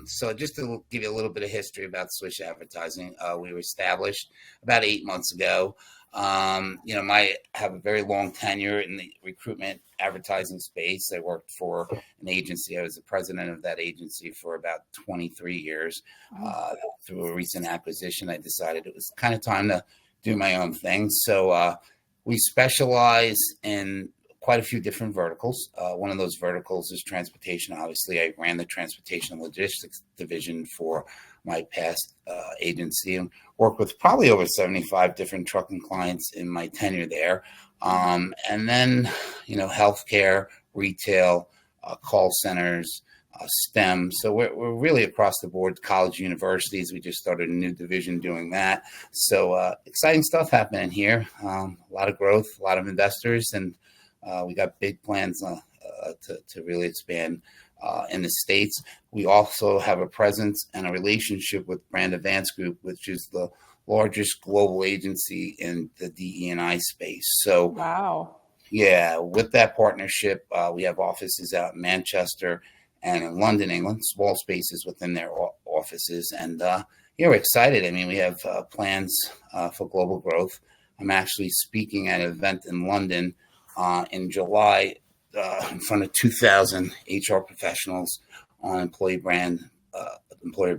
So just to give you a little bit of history about Swish Advertising, we were established about 8 months ago. I have a very long tenure in the recruitment advertising space. I worked for an agency. I was the president of that agency for about 23 years. Through a recent acquisition, I decided it was kind of time to do my own thing. So we specialize in quite a few different verticals. One of those verticals is transportation. Obviously, I ran the transportation and logistics division for my past agency and worked with probably over 75 different trucking clients in my tenure there. And then, healthcare, retail, call centers, STEM. So we're really across the board, college, universities. We just started a new division doing that. So exciting stuff happening here. A lot of growth, a lot of investors, and we got big plans to really expand in the States. We also have a presence and a relationship with Brand Advance Group, which is the largest global agency in the DE&I space. So, wow. Yeah, with that partnership, we have offices out in Manchester and in London, England, small spaces within their offices. And we're excited. I mean, we have plans for global growth. I'm actually speaking at an event in London in July in front of 2,000 HR professionals on employer brand, employee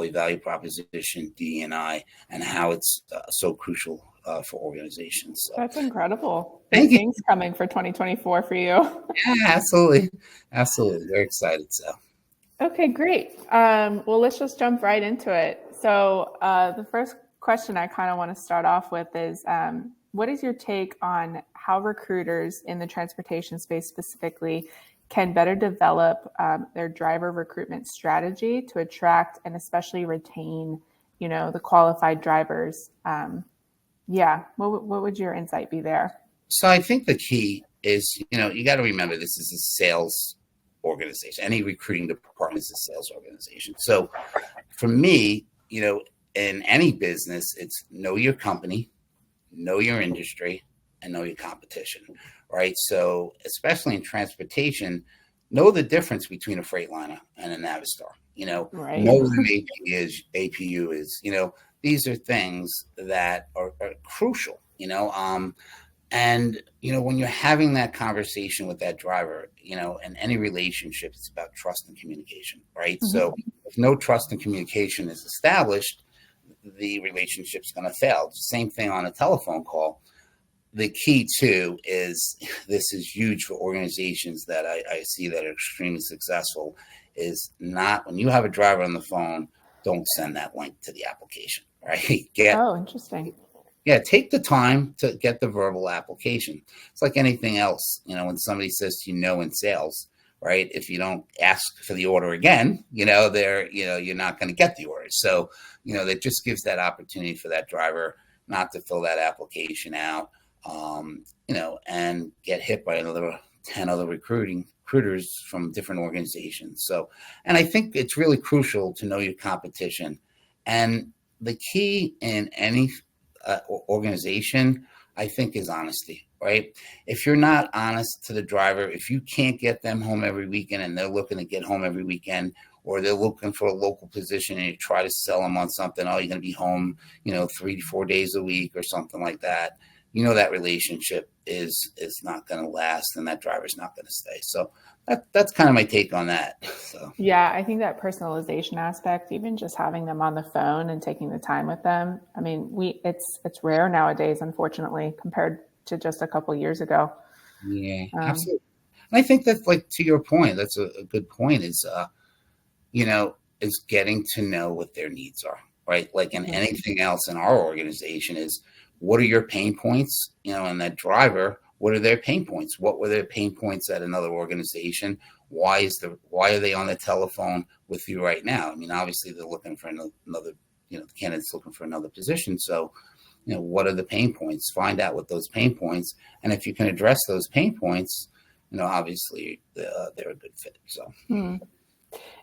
value proposition, DE&I, and how it's so crucial for organizations. So, that's incredible. Big things coming for 2024 for you. Yeah, absolutely. Very excited. So, okay, great. Well, let's just jump right into it. So the first question I kind of want to start off with is, what is your take on how recruiters in the transportation space specifically can better develop their driver recruitment strategy to attract and especially retain, the qualified drivers? What would your insight be there? So I think the key is, you got to remember this is a sales organization. Any recruiting department is a sales organization. So for me, in any business, it's know your company, know your industry, and know your competition, right? So especially in transportation, know the difference between a Freightliner and a Navistar. Right. Know what an APU is. These are things that are crucial. And when you're having that conversation with that driver, in any relationship, it's about trust and communication, right? Mm-hmm. So if no trust and communication is established, the relationship's going to fail. Same thing on a telephone call. The key too is, this is huge for organizations that I see that are extremely successful, is not when you have a driver on the phone, don't send that link to the application, right? Interesting. Yeah, take the time to get the verbal application. It's like anything else, when somebody says to in sales, right? If you don't ask for the order again, you're not going to get the order. So, that just gives that opportunity for that driver not to fill that application out, and get hit by another 10 other recruiters from different organizations. So, and I think it's really crucial to know your competition. And the key in any organization, I think, is honesty, right? If you're not honest to the driver, if you can't get them home every weekend and they're looking to get home every weekend, or they're looking for a local position and you try to sell them on something, you're going to be home, 3 to 4 days a week or something like that, that relationship is not going to last, and that driver's not going to stay. So that's kind of my take on that. So yeah, I think that personalization aspect, even just having them on the phone and taking the time with them. I mean, it's rare nowadays, unfortunately, compared to just a couple of years ago. Yeah, absolutely. And I think that's, like, to your point, that's a good point, is is getting to know what their needs are, right? Like in anything else in our organization, is what are your pain points, and that driver, what are their pain points? What were their pain points at another organization? Why are they on the telephone with you right now? I mean, obviously they're looking for another, the candidate's looking for another position. So, what are the pain points? Find out what those pain points, and if you can address those pain points, obviously they're a good fit. So.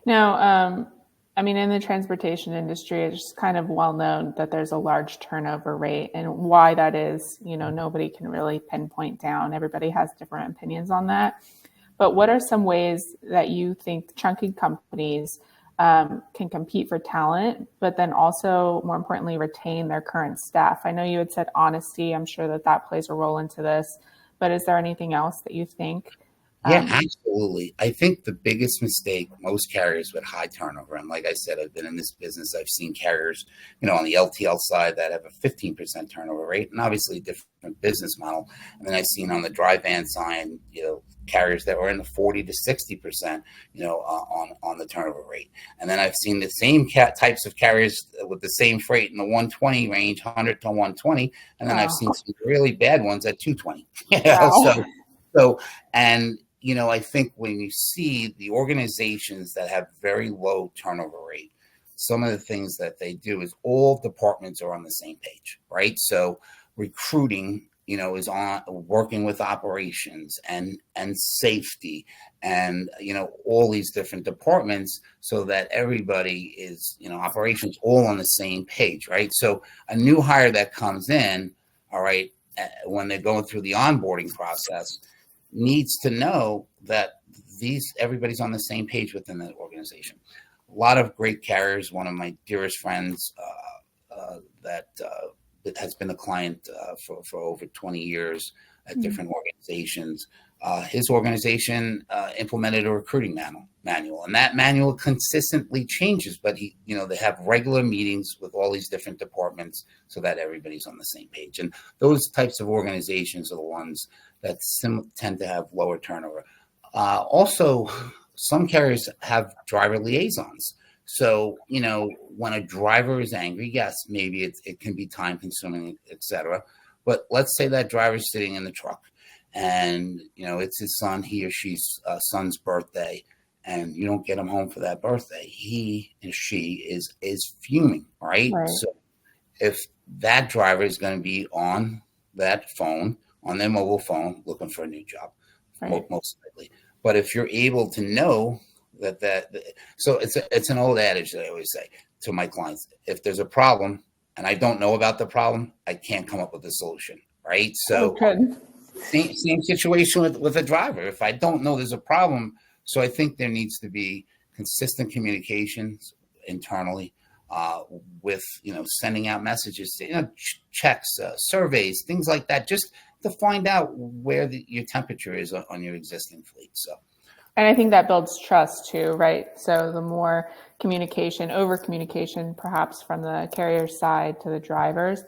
Now, I mean, in the transportation industry, it's kind of well known that there's a large turnover rate, and why that is, nobody can really pinpoint down. Everybody has different opinions on that. But what are some ways that you think chunky companies can compete for talent, but then also, more importantly, retain their current staff? I know you had said honesty. I'm sure that that plays a role into this. But is there anything else that you think? Yeah, absolutely. I think the biggest mistake most carriers with high turnover, and like I said, I've been in this business, I've seen carriers, on the LTL side that have a 15% turnover rate, and obviously a different business model. And then I've seen on the dry van side, carriers that were in the 40 to 60%, on the turnover rate. And then I've seen the same types of carriers with the same freight in the 120 range, 100 to 120, and then I've seen some really bad ones at 220. Wow. So, and I think when you see the organizations that have very low turnover rate, some of the things that they do is all departments are on the same page, right? So recruiting, is on working with operations and safety and, all these different departments so that everybody is, operations all on the same page, right? So a new hire that comes in, all right, when they're going through the onboarding process, needs to know that everybody's on the same page within the organization. A lot of great carriers. One of my dearest friends that has been a client for over 20 years at different organizations. His organization implemented a recruiting manual, and that manual consistently changes. But they have regular meetings with all these different departments so that everybody's on the same page. And those types of organizations are the ones that tend to have lower turnover. Also, some carriers have driver liaisons. So, when a driver is angry, yes, maybe it can be time consuming, etc. But let's say that driver's sitting in the truck and, it's his son, he or she's son's birthday, and you don't get him home for that birthday. He and she is fuming, right? So if that driver is going to be on that phone, on their mobile phone, looking for a new job, most likely. But if you're able to know so it's an old adage that I always say to my clients: if there's a problem and I don't know about the problem, I can't come up with a solution, right? So same situation with a driver. If I don't know there's a problem, so I think there needs to be consistent communications internally with sending out messages, checks, surveys, things like that, just to find out where your temperature is on your existing fleet. So. And I think that builds trust too, right? So the more communication, over communication, perhaps from the carrier side to the drivers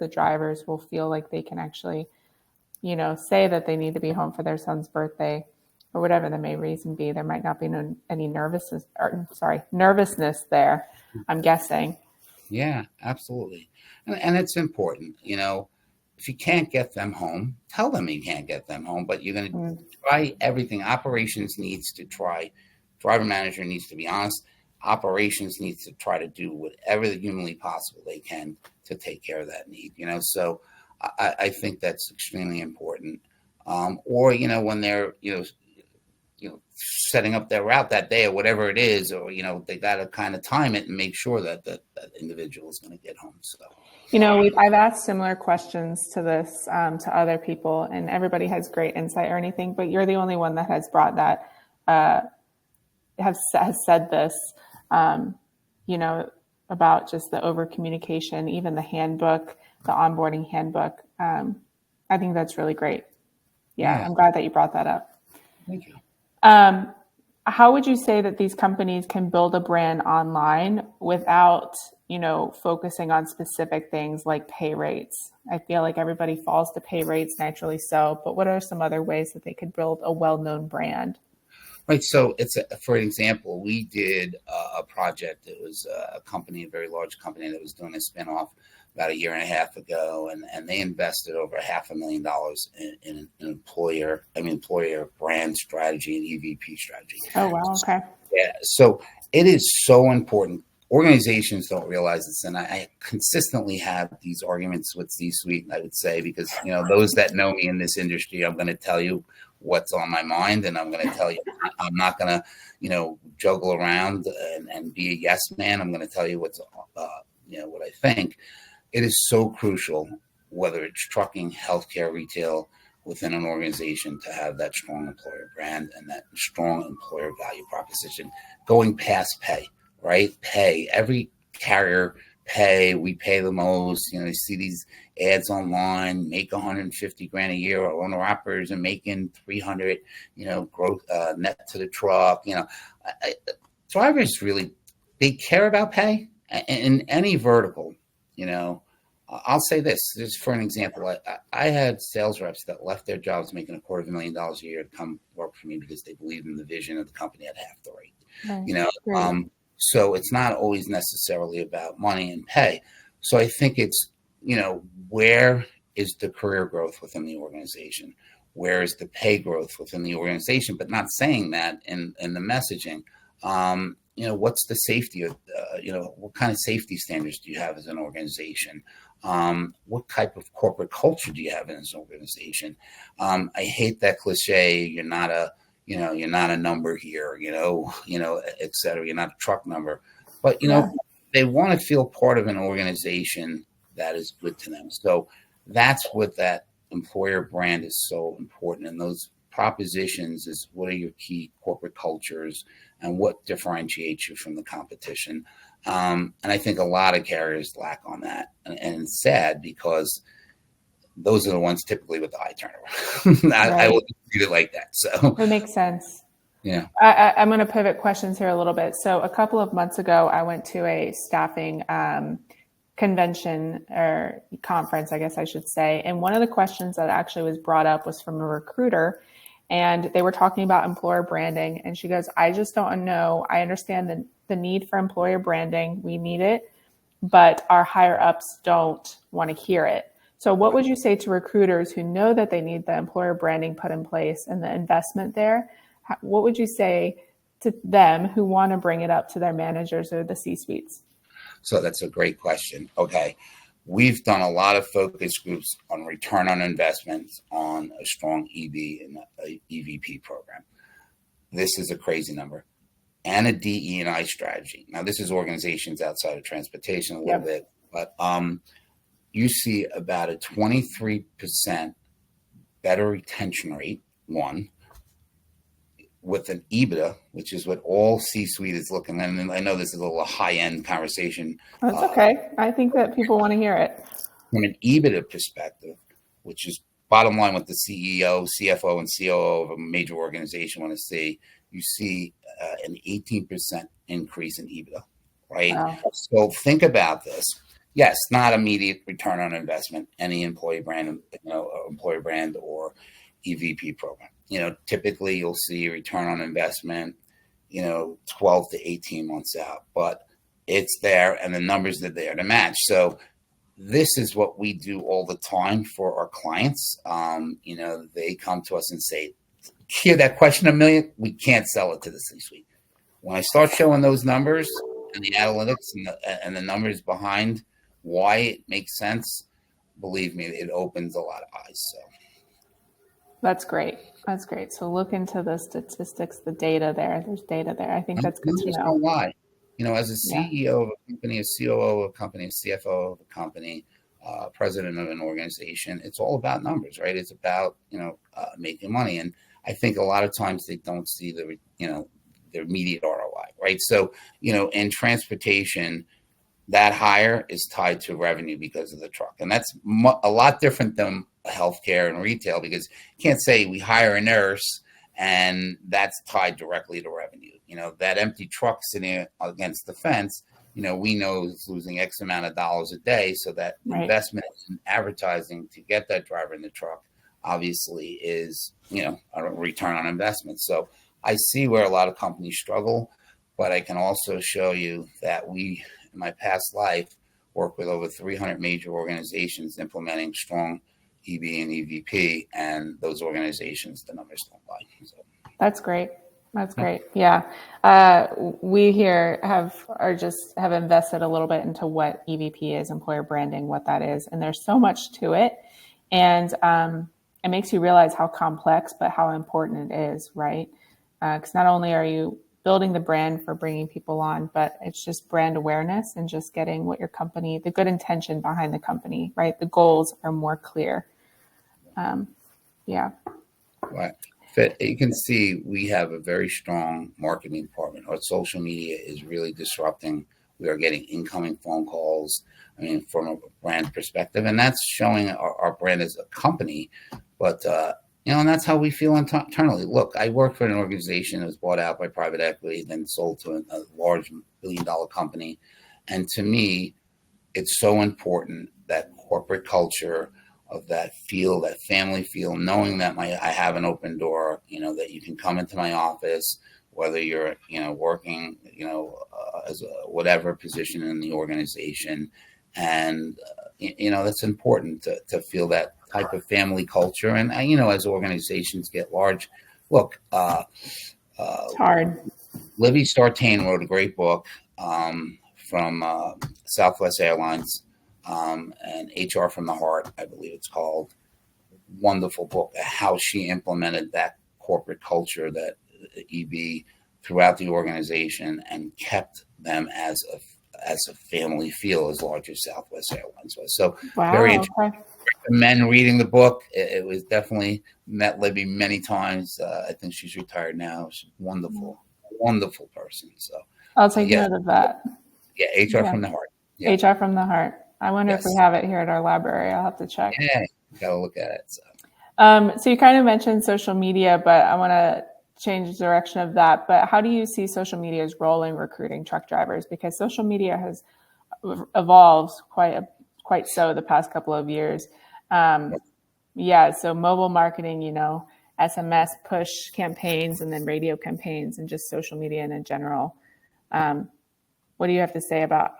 will feel like they can actually, say that they need to be home for their son's birthday or whatever the may reason be. There might not be any nervousness there, I'm guessing. Yeah, absolutely. And it's important, if you can't get them home, tell them you can't get them home, but you're going to try everything. Operations needs to try. Driver manager needs to be honest. Operations needs to try to do whatever humanly possible they can to take care of that need, So I think that's extremely important. Or, when they're, setting up their route that day or whatever it is, or, they got to kind of time it and make sure that that individual is going to get home. So. I've asked similar questions to this to other people, and everybody has great insight or anything, but you're the only one that has brought that, has said this, about just the over communication, even the handbook, the onboarding handbook. I think that's really great. Yeah, I'm glad that you brought that up. Thank you. How would you say that these companies can build a brand online without, focusing on specific things like pay rates? I feel like everybody falls to pay rates, naturally so, but what are some other ways that they could build a well-known brand? Right. So for example, we did a project. It was a company, a very large company that was doing a spinoff about a year and a half ago, and they invested over $500,000 in an employer brand strategy and EVP strategy. Oh, wow. Okay. Yeah. So it is so important. Organizations don't realize this, and I consistently have these arguments with C-suite, I would say, because those that know me in this industry, I'm going to tell you what's on my mind, and I'm going to tell you I'm not going to juggle around and be a yes man. I'm going to tell you what's what I think. It is so crucial, whether it's trucking, healthcare, retail, within an organization to have that strong employer brand and that strong employer value proposition going past pay, right? Pay. Every carrier pay, we pay the most. You see these ads online, make 150 grand a year, or owner operators are making 300, growth net to the truck. Drivers really, they care about pay in any vertical. I'll say this, just for an example. I had sales reps that left their jobs making $250,000 a year to come work for me because they believed in the vision of the company at half the rate. Right. So it's not always necessarily about money and pay. So I think it's, where is the career growth within the organization? Where is the pay growth within the organization? But not saying that in the messaging. What's the safety of, what kind of safety standards do you have as an organization? What type of corporate culture do you have in this organization? I hate that cliche. You're not a number here, et cetera. You're not a truck number, but they want to feel part of an organization that is good to them. So that's what that employer brand is so important. And those propositions is, what are your key corporate cultures and what differentiates you from the competition? And I think a lot of carriers lack on that. And it's sad because those are the ones typically with the high turnover. I will treat it like that. So it makes sense. Yeah. I'm going to pivot questions here a little bit. So a couple of months ago, I went to a staffing convention or conference, I guess I should say. And one of the questions that actually was brought up was from a recruiter, and they were talking about employer branding. And she goes, I just don't know. I understand the need for employer branding. We need it, but our higher ups don't want to hear it. So what would you say to recruiters who know that they need the employer branding put in place and the investment there? What would you say to them who want to bring it up to their managers or the C-suites? So that's a great question. Okay. We've done a lot of focus groups on return on investments on a strong EV and a EVP program. This is a crazy number. And a DE&I strategy. Now, this is organizations outside of transportation a little bit, but you see about a 23% better retention rate, one, with an EBITDA, which is what all C-suite is looking at. And I know this is a little high-end conversation. That's okay. I think that people want to hear it. From an EBITDA perspective, which is bottom line what the CEO, CFO, and COO of a major organization want to see, you see an 18% increase in EBITDA, right? Wow. So think about this. Yes, not immediate return on investment, any employee brand, employer brand or EVP program. Typically you'll see return on investment, 12 to 18 months out, but it's there and the numbers are there to match. So this is what we do all the time for our clients. They come to us and say, hear that question a million, we can't sell it to the C-suite. When I start showing those numbers and the analytics and the numbers behind why it makes sense, believe me, it opens a lot of eyes. So that's great. That's great. So look into the statistics, the data there. There's data there. I think that's good to know. Don't lie. As a CEO of a company, a COO of a company, a CFO of a company, president of an organization, it's all about numbers, right? It's about, making money. And I think a lot of times they don't see the immediate ROI, right? So, in transportation, that hire is tied to revenue because of the truck. And that's a lot different than healthcare and retail, because you can't say we hire a nurse and that's tied directly to revenue. That empty truck sitting against the fence, we know is losing X amount of dollars a day. So that investment in advertising to get that driver in the truck obviously is, a return on investment. So I see where a lot of companies struggle, but I can also show you that we, in my past life, work with over 300 major organizations implementing strong EV and EVP, and those organizations, the numbers don't lie. So. That's great. That's great. Yeah. We here have invested a little bit into what EVP is, employer branding, what that is. And there's so much to it. And it makes you realize how complex, but how important it is, right? Because not only are you building the brand for bringing people on, but it's just brand awareness and just getting what your company, the good intention behind the company, right? The goals are more clear. Yeah. Right. You can see we have a very strong marketing department. Our social media is really disrupting. We are getting incoming phone calls. I mean, from a brand perspective, and that's showing our brand as a company. But and that's how we feel internally. Look, I work for an organization that was bought out by private equity, then sold to a large billion-dollar company, and to me, it's so important that corporate culture of that feel, that family feel, knowing that I have an open door, that you can come into my office, whether you're, working, as a whatever position in the organization. And, that's important to feel that type of family culture. And, as organizations get large, look, It's hard. Libby Sartain wrote a great book from Southwest Airlines, and HR from the Heart, I believe it's called. Wonderful book, how she implemented that corporate culture, that EB, throughout the organization, and kept them as a family feel as large as Southwest Airlines was. So very Wow. interesting. Okay. Men reading the book. It was definitely, met Libby many times. I think she's retired now. She's wonderful person. So I'll take yeah, note of that. yeah, HR Yeah. from the Heart. Yeah. HR from the Heart. I wonder if Yes. we have it here at our library. I'll have to check. Yeah, gotta look at it. So you kind of mentioned social media, but I want to change the direction of that. But how do you see social media's role in recruiting truck drivers? Because social media has evolved quite so the past couple of years. So mobile marketing, SMS push campaigns, and then radio campaigns, and just social media in general. What do you have to say about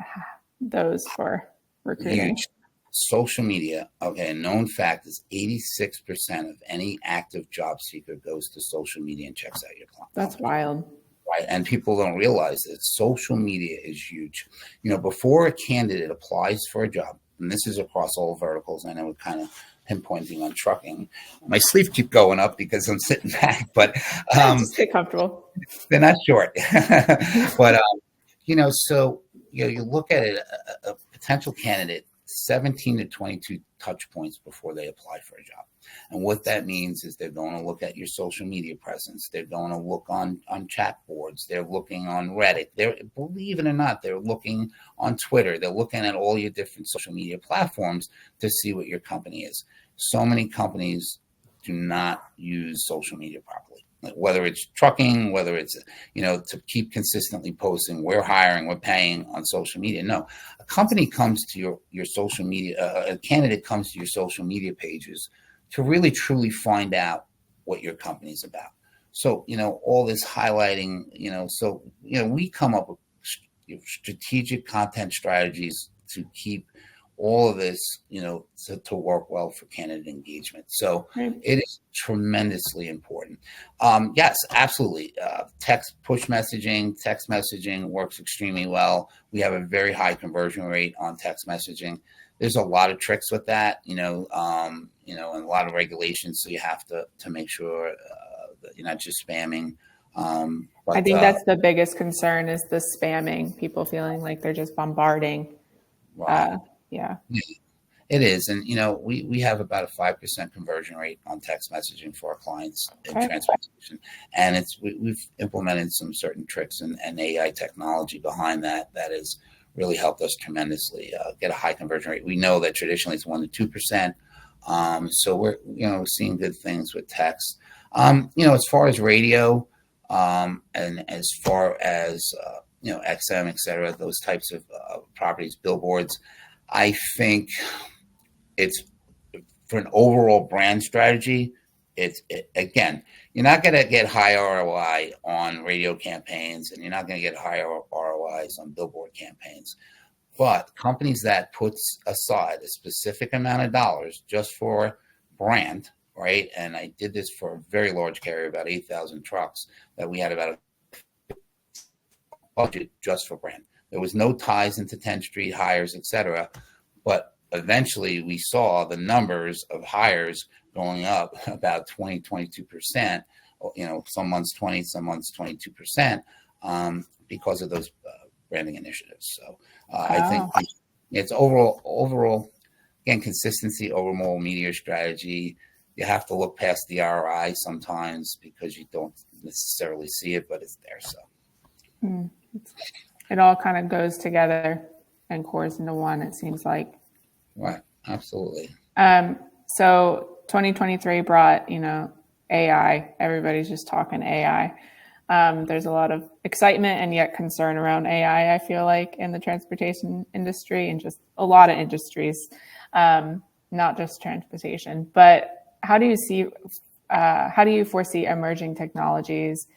those for recruiting? Huge. Social media, okay, a known fact is 86% of any active job seeker goes to social media and checks out your client. That's wild. Right. And people don't realize that social media is huge. Before a candidate applies for a job, and this is across all verticals, I know we're kind of pinpointing on trucking. My sleeves keep going up because I'm sitting back, but just get comfortable. they're not short. But so you look at it, a potential candidate, 17 to 22 touch points before they apply for a job. And what that means is they're going to look at your social media presence. They're going to look on chat boards. They're looking on Reddit. Believe it or not, they're looking on Twitter. They're looking at all your different social media platforms to see what your company is. So many companies do not use social media properly. Whether it's trucking, whether it's, to keep consistently posting, we're hiring, we're paying on social media. No, a company comes to your social media, a candidate comes to your social media pages to really truly find out what your company's about. So, all this highlighting, we come up with strategic content strategies to keep all of this, to work well for candidate engagement. So It is tremendously important. Yes, absolutely. Text messaging works extremely well. We have a very high conversion rate on text messaging. There's a lot of tricks with that, and a lot of regulations. So you have to make sure that you're not just spamming. I think that's the biggest concern, is the spamming, people feeling like they're just bombarding. Right. Yeah. It is. And, we have about a 5% conversion rate on text messaging for our clients in transportation. And we've implemented some certain tricks and AI technology behind that has really helped us tremendously get a high conversion rate. We know that traditionally it's 1% to 2%. So we're, seeing good things with text. As far as radio, and as far as, XM, et cetera, those types of properties, billboards, I think it's, for an overall brand strategy, again, you're not going to get high ROI on radio campaigns, and you're not going to get high ROIs on billboard campaigns. But companies that puts aside a specific amount of dollars just for brand, right? And I did this for a very large carrier, about 8,000 trucks, that we had about a budget just for brand. There was no ties into 10th Street hires, et cetera. But eventually we saw the numbers of hires going up about 20, 22%, some months 20, some months 22%, because of those branding initiatives. So I think it's overall, again, consistency, overall media strategy, you have to look past the ROI sometimes because you don't necessarily see it, but it's there. So it all kind of goes together and cores into one, it seems like. Right. Absolutely. So 2023 brought, AI. Everybody's just talking AI. There's a lot of excitement and yet concern around AI, I feel like, in the transportation industry and just a lot of industries, not just transportation. But how do you foresee emerging technologies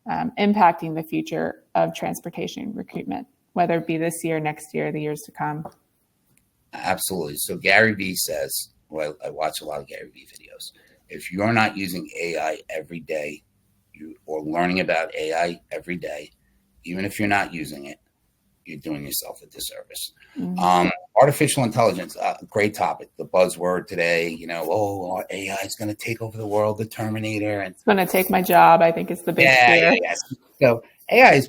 impacting the future of transportation recruitment, whether it be this year, next year, the years to come? Absolutely. So Gary Vee says, well, I watch a lot of Gary Vee videos. If you're not using AI every day, or learning about AI every day, even if you're not using it, you're doing yourself a disservice. Mm-hmm. Artificial intelligence, great topic. The buzzword today, AI is going to take over the world, the Terminator. And it's going to take my job, I think is the big fear. Yeah. So AI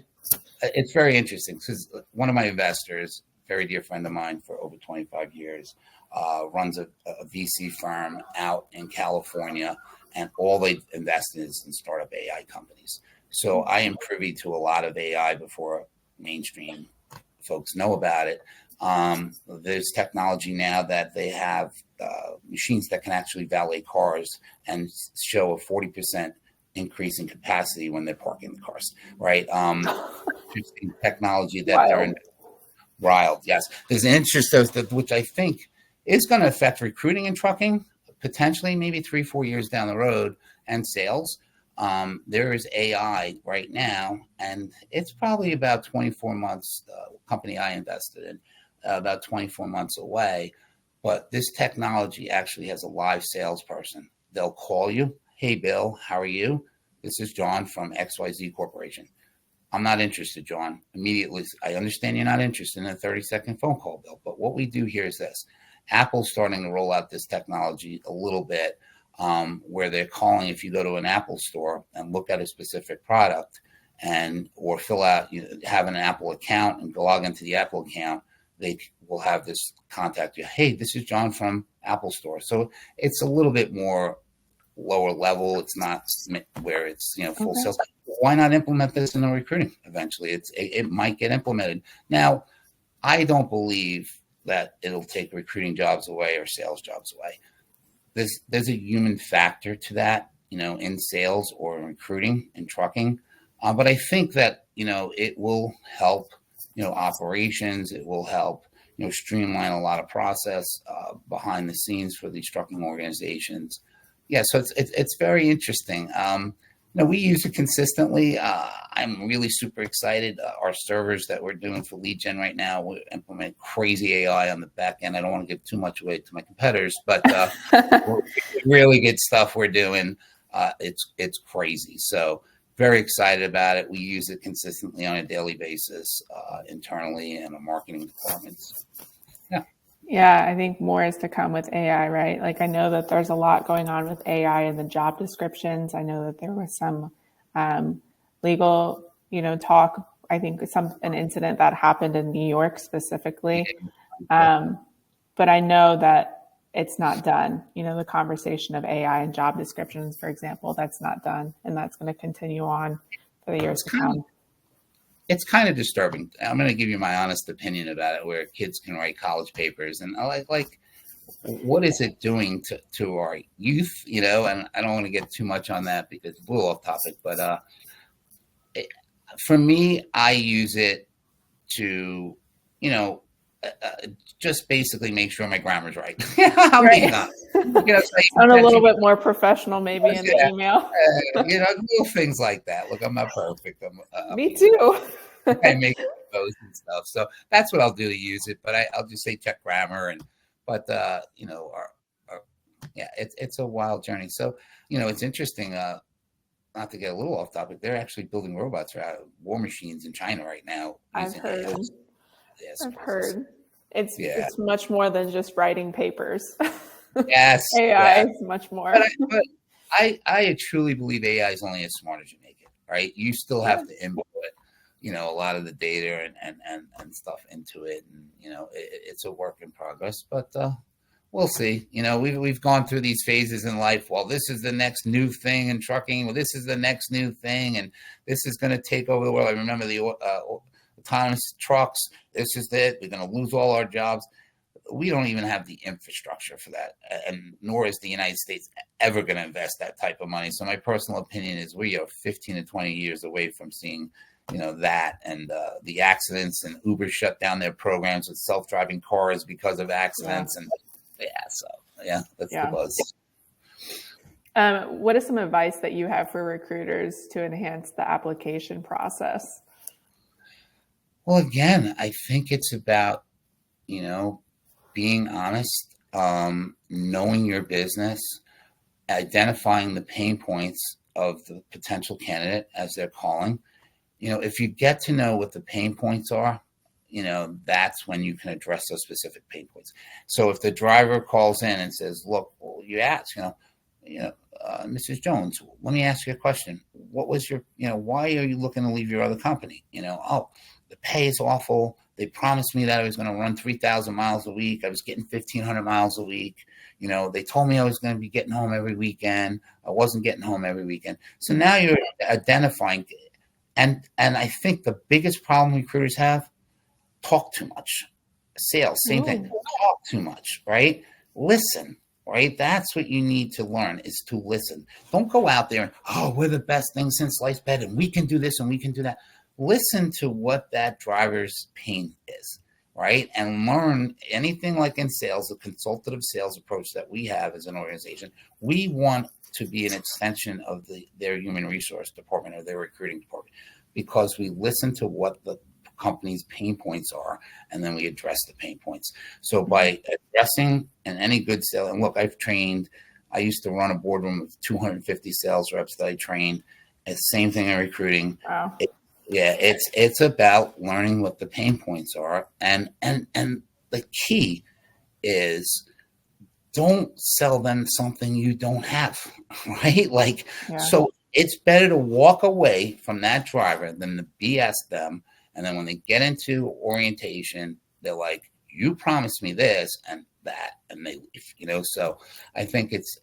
it's very interesting because one of my investors, very dear friend of mine for over 25 years, runs a VC firm out in California, and all they invest in is in startup AI companies. So I am privy to a lot of AI before mainstream folks know about it. There's technology now that they have machines that can actually valet cars and show a 40% increase in capacity when they're parking the cars, right? Interesting technology that they're in. Wild, yes. There's an interest which I think is going to affect recruiting and trucking, potentially maybe 3-4 years down the road, and sales. There is AI right now, and it's probably about 24 months, the company I invested in, about 24 months away. But this technology actually has a live salesperson. They'll call you, hey, Bill, how are you? This is John from XYZ Corporation. I'm not interested, John. Immediately, I understand you're not interested in a 30-second phone call, Bill. But what we do here is this. Apple's starting to roll out this technology a little bit, where they're calling, if you go to an Apple store and look at a specific product or fill out, have an Apple account and log into the Apple account, they will have this contact you. Hey, this is John from Apple Store. So it's a little bit more lower level. It's not where it's full sales. Why not implement this in the recruiting eventually? It might get implemented. Now, I don't believe that it'll take recruiting jobs away or sales jobs away. There's a human factor to that, in sales or in recruiting and trucking. But I think that, it will help, operations. It will help, streamline a lot of process behind the scenes for these trucking organizations. Yeah, so it's very interesting. We use it consistently. I'm really super excited. Our servers that we're doing for lead gen right now, we implement crazy AI on the back end. I don't want to give too much away to my competitors, but really good stuff we're doing. It's crazy. So very excited about it. We use it consistently on a daily basis internally in our marketing departments. Yeah, I think more is to come with AI, right? Like I know that there's a lot going on with AI in the job descriptions. I know that there was some legal, talk. I think an incident that happened in New York specifically. But I know that it's not done. The conversation of AI and job descriptions, for example, that's not done, and that's going to continue on for the years to come. It's kind of disturbing. I'm going to give you my honest opinion about it, where kids can write college papers, and I like what is it doing to our youth? And I don't want to get too much on that because it's a little off topic, but for me, I use it to, just basically make sure my grammar's right. I'm being honest. Sound a little bit more professional, maybe in the email. Little things like that. Look, I'm not perfect. Me too. I make those and stuff. So that's what I'll do to use it. But I'll just say check grammar it's a wild journey. So it's interesting. Not to get a little off topic, they're actually building robots for war machines in China right now. I've heard. Yes, I've heard. It's much more than just writing papers. Yes, AI is much more. But I truly believe AI is only as smart as you make it. Right? You still have to input, a lot of the data and stuff into it, and it's a work in progress. But we'll see. We've gone through these phases in life. Well, this is the next new thing in trucking. Well, this is the next new thing, and this is going to take over the world. I remember the autonomous trucks. This is it. We're going to lose all our jobs. We don't even have the infrastructure for that, and nor is the United States ever going to invest that type of money. So my personal opinion is we are 15 to 20 years away from seeing, that, and the accidents, and Uber shut down their programs with self-driving cars because of accidents. And that's the buzz. What is some advice that you have for recruiters to enhance the application process? Well, again, I think it's about, being honest, knowing your business, identifying the pain points of the potential candidate as they're calling. If you get to know what the pain points are, that's when you can address those specific pain points. So if the driver calls in and says, look, well, you ask, Mrs. Jones, let me ask you a question. What was your, why are you looking to leave your other company? Oh, the pay is awful. They promised me that I was going to run 3,000 miles a week. I was getting 1,500 miles a week. They told me I was going to be getting home every weekend. I wasn't getting home every weekend. So now you're identifying. And I think the biggest problem recruiters have, talk too much. Sales, same thing. Talk too much, right? Listen, right? That's what you need to learn, is to listen. Don't go out there and, we're the best thing since sliced bread, and we can do this and we can do that. Listen to what that driver's pain is, right? And learn anything like in sales, the consultative sales approach that we have as an organization. We want to be an extension of their human resource department or their recruiting department, because we listen to what the company's pain points are, and then we address the pain points. So by addressing in any good sale, and look, I used to run a boardroom with 250 sales reps that I trained. It's the same thing in recruiting. Wow. It's about learning what the pain points are, and the key is, don't sell them something you don't have, right? So it's better to walk away from that driver than to BS them. And then when they get into orientation, they're like, you promised me this and that, and they leave, so I think it's,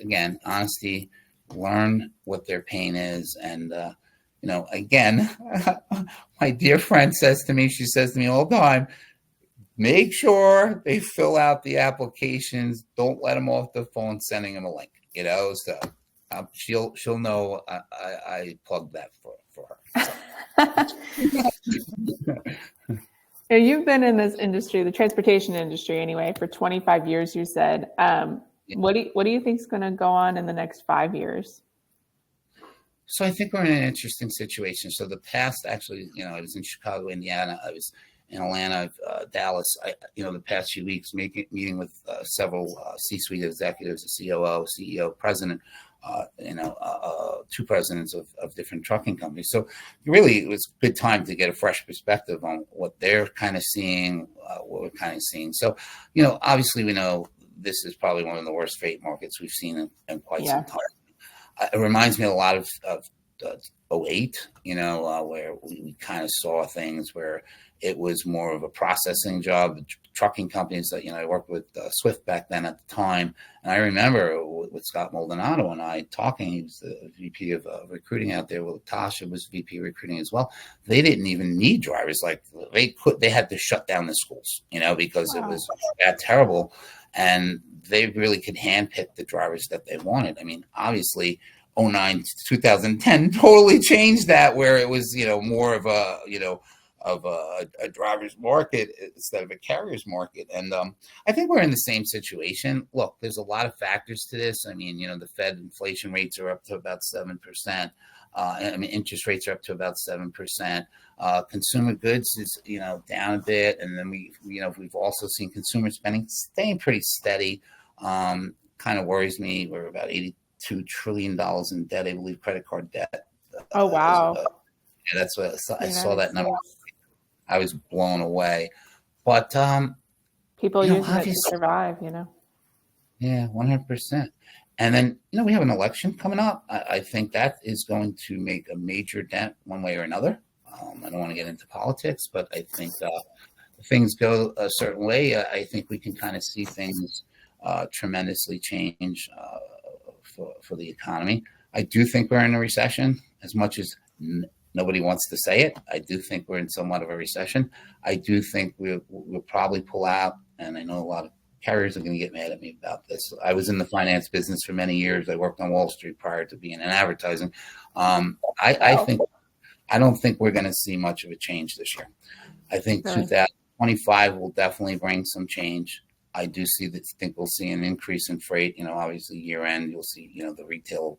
again, honesty, learn what their pain is. And, again, my dear friend says to me all the time, make sure they fill out the applications. Don't let them off the phone sending them a link, so she'll know I plugged that for her. So. You've been in this industry, the transportation industry anyway, for 25 years, you said. What do you think is going to go on in the next 5 years? So I think we're in an interesting situation. So the past, actually, I was in Chicago, Indiana. I was in Atlanta, Dallas. The past few weeks, meeting with several C-suite executives, the COO, CEO, president, two presidents of different trucking companies. So really, it was a good time to get a fresh perspective on what they're kind of seeing, what we're kind of seeing. So, obviously, we know this is probably one of the worst freight markets we've seen in quite some time. It reminds me a lot of 2008, where we kind of saw things where it was more of a processing job. The trucking companies that, I worked with Swift back then at the time. And I remember with Scott Maldonado and I talking, he was the VP of recruiting out there. Well, Tasha was VP recruiting as well. They didn't even need drivers. Like they had to shut down the schools, because it was that terrible. And they really could handpick the drivers that they wanted. I mean, obviously, 2009 to 2010 totally changed that, where it was, more of a driver's market instead of a carrier's market. And I think we're in the same situation. Look, there's a lot of factors to this. I mean, the Fed inflation rates are up to about 7%. Interest rates are up to about 7%. Consumer goods is, down a bit. And then we've also seen consumer spending staying pretty steady. Kind of worries me. We're about $82 trillion in debt, I believe, credit card debt. Oh, wow. That's what I saw that number. I was blown away. But people use it to survive, Yeah, 100%. And then, we have an election coming up. I think that is going to make a major dent one way or another. I don't want to get into politics, but I think if things go a certain way, I think we can kind of see things tremendously change for the economy. I do think we're in a recession, as much as nobody wants to say it. I do think we're in somewhat of a recession. I do think we'll probably pull out, and I know a lot of carriers are going to get mad at me about this. I was in the finance business for many years. I worked on Wall Street prior to being in advertising. I don't think we're going to see much of a change this year. I think 2025 will definitely bring some change. I do think we'll see an increase in freight. Obviously year end, you'll see, the retail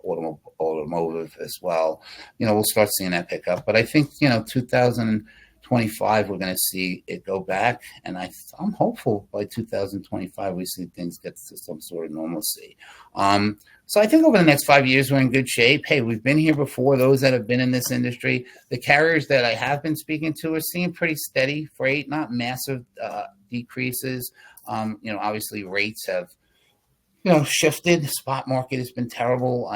automotive as well. We'll start seeing that pick up. But I think, 2025, we're going to see it go back. And I'm hopeful by 2025, we see things get to some sort of normalcy. So I think over the next 5 years, we're in good shape. Hey, we've been here before. Those that have been in this industry, the carriers that I have been speaking to are seeing pretty steady freight, not massive decreases. Obviously rates have, shifted. The spot market has been terrible.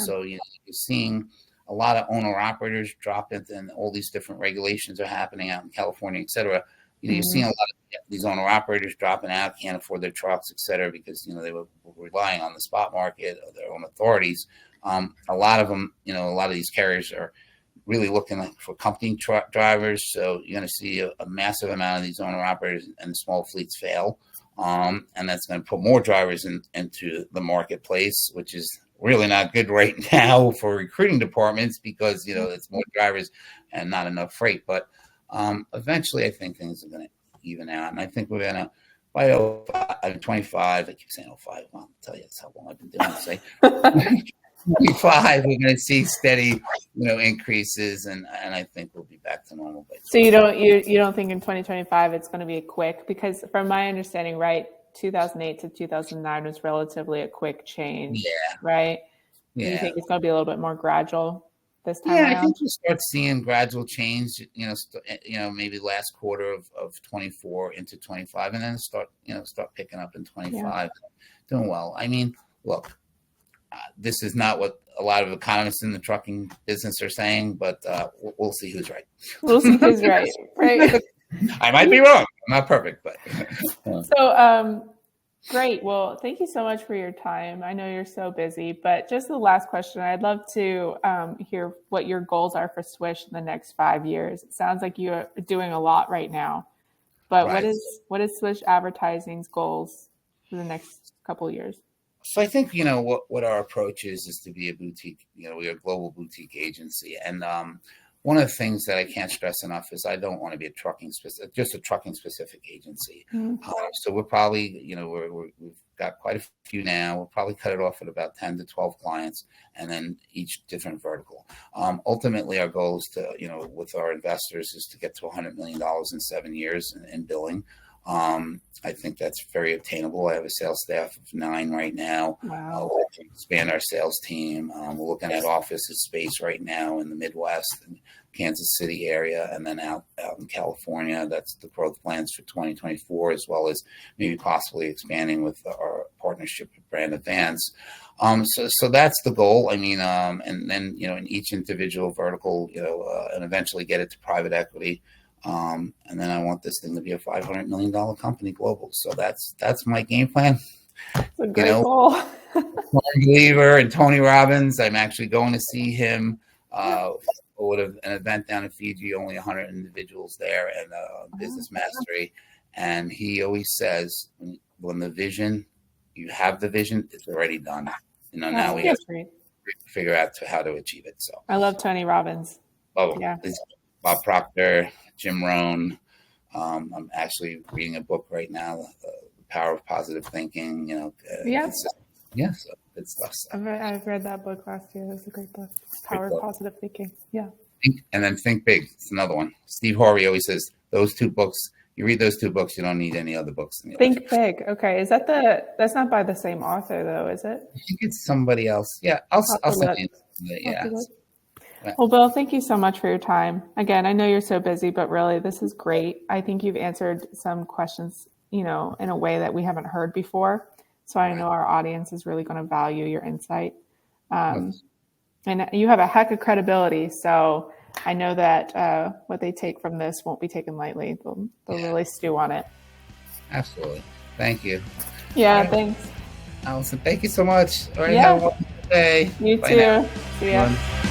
So you're seeing a lot of owner operators drop it, and all these different regulations are happening out in California, et cetera. You're seeing a lot of these owner operators dropping out, can't afford their trucks, et cetera, because, they were relying on the spot market or their own authorities. A lot of them, a lot of these carriers are really looking for company drivers. So you're going to see a massive amount of these owner operators and small fleets fail. And that's going to put more drivers into the marketplace, which is really not good right now for recruiting departments because, it's more drivers and not enough freight. But eventually, I think things are going to even out. And I think we're going to, by 25, I keep saying 05, well, I'll tell you, that's how long I've been doing this. 25, we're going to see steady, increases, and I think we'll be back to normal. So you don't think in 2025 it's going to be a quick, because from my understanding, right, 2008 to 2009 was relatively a quick change, right? Yeah. Do you think it's going to be a little bit more gradual this time around? I think we'll start seeing gradual change, maybe last quarter of 24 into 25, and then start picking up in 25, doing well. Look, this is not what a lot of economists in the trucking business are saying, but we'll see who's right. We'll see who's right. Right. I might be wrong. I'm not perfect, but. So, great. Well, thank you so much for your time. I know you're so busy, but just the last question, I'd love to hear what your goals are for Swish in the next 5 years. It sounds like you are doing a lot right now, but what is Swish Advertising's goals for the next couple of years? So I think, what our approach is to be a boutique, we're a global boutique agency. And one of the things that I can't stress enough is I don't want to be just a trucking specific agency. So we're probably, we've got quite a few now. We'll probably cut it off at about 10 to 12 clients, and then each different vertical. Ultimately, our goal is to, with our investors, is to get to $100 million in 7 years in billing. I think that's very obtainable. I have a sales staff of 9 right now. Wow. We'll expand our sales team. We're looking at offices space right now in the Midwest and Kansas City area, and then out in California. That's the growth plans for 2024, as well as maybe possibly expanding with our partnership with Brand Advance. So that's the goal. And then, in each individual vertical, and eventually get it to private equity. And then I want this thing to be a $500 million company global. So that's my game plan. It's a great goal. Believer and Tony Robbins. I'm actually going to see him at an event down in Fiji. Only 100 individuals there, and business mastery. And he always says, when you have the vision, it's already done. Now we have to figure out how to achieve it. So I love Tony Robbins. Bob Proctor, Jim Rohn. I'm actually reading a book right now, The Power of Positive Thinking. So good stuff. So. I've read that book last year. It was a great book. Power of Positive Thinking. Yeah. Think Big. It's another one. Steve Harvey always says those 2 books. You read those 2 books, you don't need any other books. Think Big. Okay. Is that that's not by the same author though, is it? I think it's somebody else. Yeah. I'll send you. Yeah. Well, Bill, thank you so much for your time. Again, I know you're so busy, but really this is great. I think you've answered some questions, in a way that we haven't heard before. So I know our audience is really going to value your insight. And you have a heck of credibility. So I know that what they take from this won't be taken lightly. They'll really stew on it. Absolutely. Thank you. Yeah, All right, thanks. Allison, thank you so much. All right, Yeah, have a wonderful day. you Bye now, too. See ya. everyone.